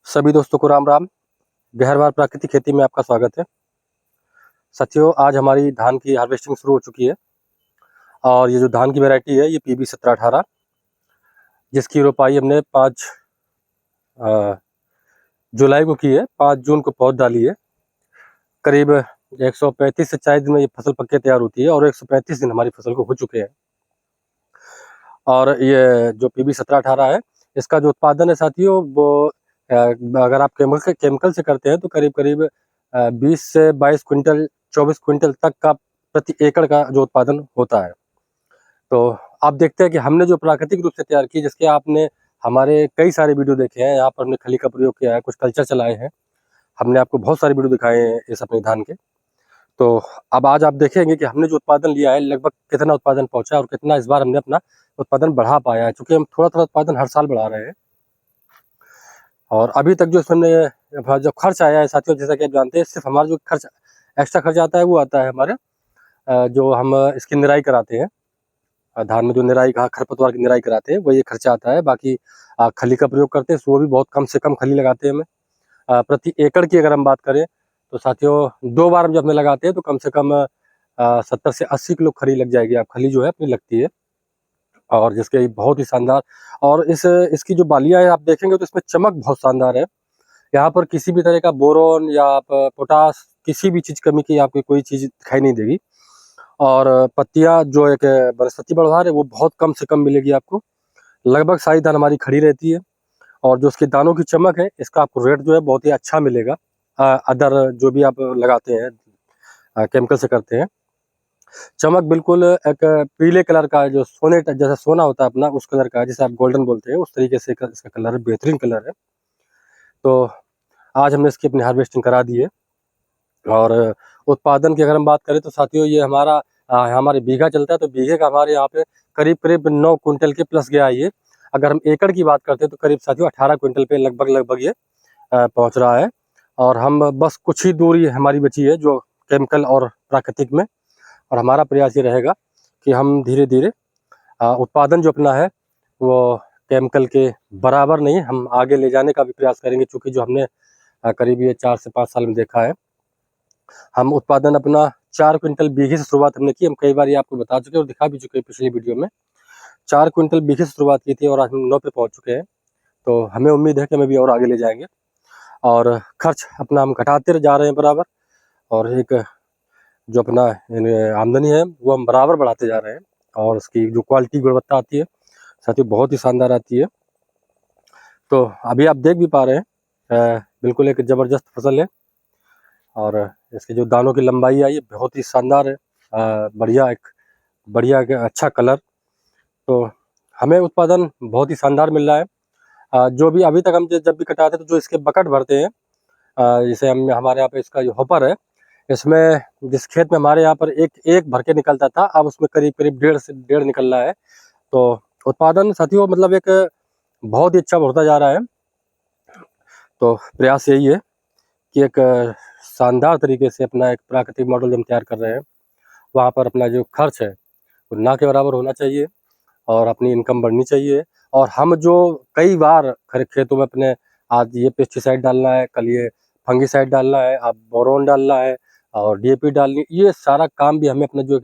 सभी दोस्तों को राम राम। गहरवार प्राकृतिक खेती में आपका स्वागत है। साथियों, आज हमारी धान की हार्वेस्टिंग शुरू हो चुकी है और ये जो धान की वैरायटी है ये PB 1718, जिसकी रोपाई हमने 5 जुलाई को की है। 5 जून को पौध डाली है। करीब 135 से 40 दिन में ये फसल पक के तैयार होती है और 135 दिन हमारी फसल को हो चुके हैं। और ये जो PB 1718 है, इसका जो उत्पादन है साथियों, वो अगर आप केमिकल से करते हैं तो करीब करीब 20 से 22 क्विंटल 24 क्विंटल तक का प्रति एकड़ का जो उत्पादन होता है। तो आप देखते हैं कि हमने जो प्राकृतिक रूप से तैयार की, जिसके आपने हमारे कई सारे वीडियो देखे हैं। यहाँ पर हमने खली का प्रयोग किया है, कुछ कल्चर चलाए हैं, हमने आपको बहुत सारे वीडियो दिखाए हैं इस अपने धान के। तो अब आज आप देखेंगे कि हमने जो उत्पादन लिया है, लगभग कितना उत्पादन पहुंचा है और कितना इस बार हमने अपना उत्पादन बढ़ा पाया है, क्योंकि हम थोड़ा थोड़ा उत्पादन हर साल बढ़ा रहे हैं। और अभी तक जो इसमें जो खर्च आया है साथियों, जैसा कि आप जानते हैं, सिर्फ हमारा जो खर्च एक्स्ट्रा खर्च आता है वो आता है हमारे जो हम इसकी निराई कराते हैं। धान में जो निराई का खरपतवार की निराई कराते हैं वो ये खर्चा आता है। बाकी खली का प्रयोग करते हैं, तो वो भी बहुत कम से कम खली लगाते हैं हमें। प्रति एकड़ की अगर हम बात करें तो साथियों 2 बार हम जब में लगाते हैं तो कम से कम 70 से 80 किलो खली लग जाएगी। आप खली जो है अपनी लगती है, और जिसके बहुत ही शानदार। और इसकी जो बालियां है आप देखेंगे तो इसमें चमक बहुत शानदार है। यहाँ पर किसी भी तरह का बोरोन या आप पोटास, किसी भी चीज कमी की आपको कोई चीज दिखाई नहीं देगी। और पत्तियां जो एक वनस्पति बढ़वार है वो बहुत कम से कम मिलेगी आपको। लगभग सारी दान हमारी खड़ी रहती है, और जो उसके दानों की चमक है, इसका आपको रेट जो है बहुत ही अच्छा मिलेगा। अदर जो भी आप लगाते हैं केमिकल से करते हैं, चमक बिल्कुल एक पीले कलर का, जो सोने जैसा सोना होता है अपना, उस कलर का, जिसे आप गोल्डन बोलते हैं, उस तरीके से इसका कलर है, बेहतरीन कलर है। तो आज हमने इसकी अपनी हार्वेस्टिंग करा दी है। और उत्पादन की अगर हम बात करें तो साथियों, ये हमारे बीघा चलता है, तो बीघे का हमारे यहाँ पे करीब करीब 9 क्विंटल के प्लस गया है ये। अगर हम एकड़ की बात करते हैं तो करीब साथियों 18 क्विंटल पे लगभग ये पहुँच रहा है। और हम बस कुछ ही दूरी हमारी बची है जो केमिकल और प्राकृतिक में। और हमारा प्रयास ये रहेगा कि हम धीरे धीरे उत्पादन जो अपना है वो केमिकल के बराबर नहीं, हम आगे ले जाने का भी प्रयास करेंगे, क्योंकि जो हमने करीब ये 4 से 5 साल में देखा है, हम उत्पादन अपना 4 क्विंटल बीघे से शुरुआत हमने की। हम कई बार ये आपको बता चुके हैं और दिखा भी चुके हैं पिछली वीडियो में। 4 क्विंटल बीघे से शुरुआत की थी और आज हम 9 पे पहुंच चुके हैं। तो हमें उम्मीद है कि हमें भी और आगे ले जाएंगे, और खर्च अपना हम घटाते जा रहे हैं बराबर। और एक जो अपना आमदनी है वो हम बराबर बढ़ाते जा रहे हैं, और उसकी जो क्वालिटी गुणवत्ता आती है साथ ही बहुत ही शानदार आती है। तो अभी आप देख भी पा रहे हैं, बिल्कुल एक ज़बरदस्त फसल है। और इसके जो दानों की लंबाई है ये बहुत ही शानदार है। बढ़िया एक अच्छा कलर। तो हमें उत्पादन बहुत ही शानदार मिल रहा है। जो भी अभी तक हम जब भी कटाते तो जो इसके बकेट भरते हैं, जैसे हम हमारे यहाँ पे इसका जो हॉपर है, इसमें जिस खेत में हमारे यहाँ पर एक एक भर के निकलता था, अब उसमें करीब करीब 1.5 से 1.5 निकल रहा है। तो उत्पादन साथियों मतलब एक बहुत ही अच्छा होता जा रहा है। तो प्रयास यही है कि एक शानदार तरीके से अपना एक प्राकृतिक मॉडल हम तैयार कर रहे हैं, वहाँ पर अपना जो खर्च है वो ना के बराबर होना चाहिए और अपनी इनकम बढ़नी चाहिए। और हम जो कई बार खेतों में अपने, आज ये पेस्टिसाइड डालना है, कल ये फंगिसाइड डालना है, अब बोरोन डालना है और DAP डालनी, ये सारा काम भी हमें अपना जो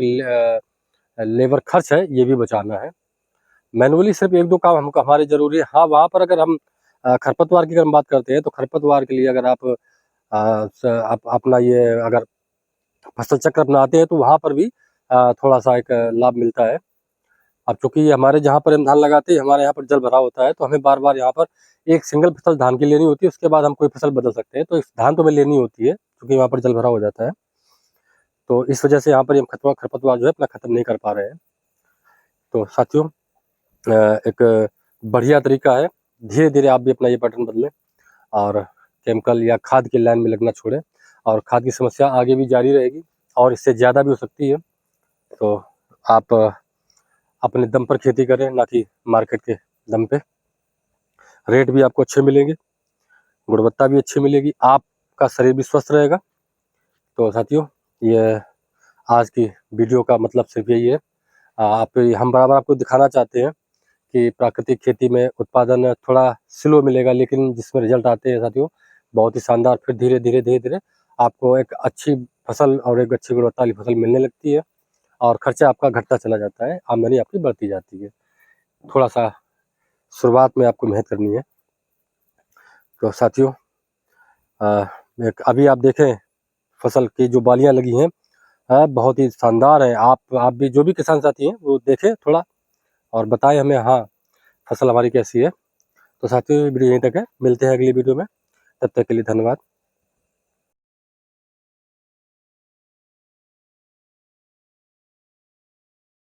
लेबर खर्च है ये भी बचाना है। मैनुअली सिर्फ 1-2 काम हमको हमारे ज़रूरी है। हाँ, वहाँ पर अगर हम खरपतवार की अगर हम बात करते हैं तो खरपतवार के लिए अगर आप अपना ये अगर फसल चक्र अपनाते हैं तो वहाँ पर भी थोड़ा-सा एक लाभ मिलता है। अब चूँकि हमारे जहाँ पर हम धान लगाते हैं, हमारे यहाँ पर जल भराव होता है, तो हमें बार-बार यहाँ पर एक सिंगल फसल धान की लेनी होती है, उसके बाद हम कोई फसल बदल सकते हैं। तो इस धान तो हमें लेनी होती है, क्योंकि वहाँ पर जल भराव हो जाता है। तो इस वजह से यहाँ पर हम खरपतवार जो है अपना खत्म नहीं कर पा रहे हैं। तो साथियों, एक बढ़िया तरीका है, धीरे-धीरे आप भी अपना ये पैटर्न बदलें और केमिकल या खाद की लाइन में लगना छोड़ें। और खाद की समस्या आगे भी जारी रहेगी और इससे ज़्यादा भी हो सकती है। तो आप अपने दम पर खेती करें, ना कि मार्केट के दम पे। रेट भी आपको अच्छे मिलेंगे, गुणवत्ता भी अच्छी मिलेगी, आपका शरीर भी स्वस्थ रहेगा। तो साथियों, ये आज की वीडियो का मतलब सिर्फ यही है। हम बराबर आपको दिखाना चाहते हैं कि प्राकृतिक खेती में उत्पादन थोड़ा स्लो मिलेगा, लेकिन जिसमें रिजल्ट आते हैं साथियों बहुत ही शानदार। फिर धीरे धीरे आपको एक अच्छी फसल और एक अच्छी गुणवत्ता वाली फसल मिलने लगती है और खर्चा आपका घटता चला जाता है, आमदनी आपकी बढ़ती जाती है। थोड़ा सा शुरुआत में आपको मेहनत करनी है। तो साथियों अभी आप देखें फसल की जो बालियां लगी हैं बहुत ही शानदार है। आप भी जो भी किसान साथी हैं वो देखें थोड़ा और बताएं हमें, हाँ फसल हमारी कैसी है। तो साथियों वीडियो यहीं तक है, मिलते हैं अगली वीडियो में, तब तक के लिए धन्यवाद।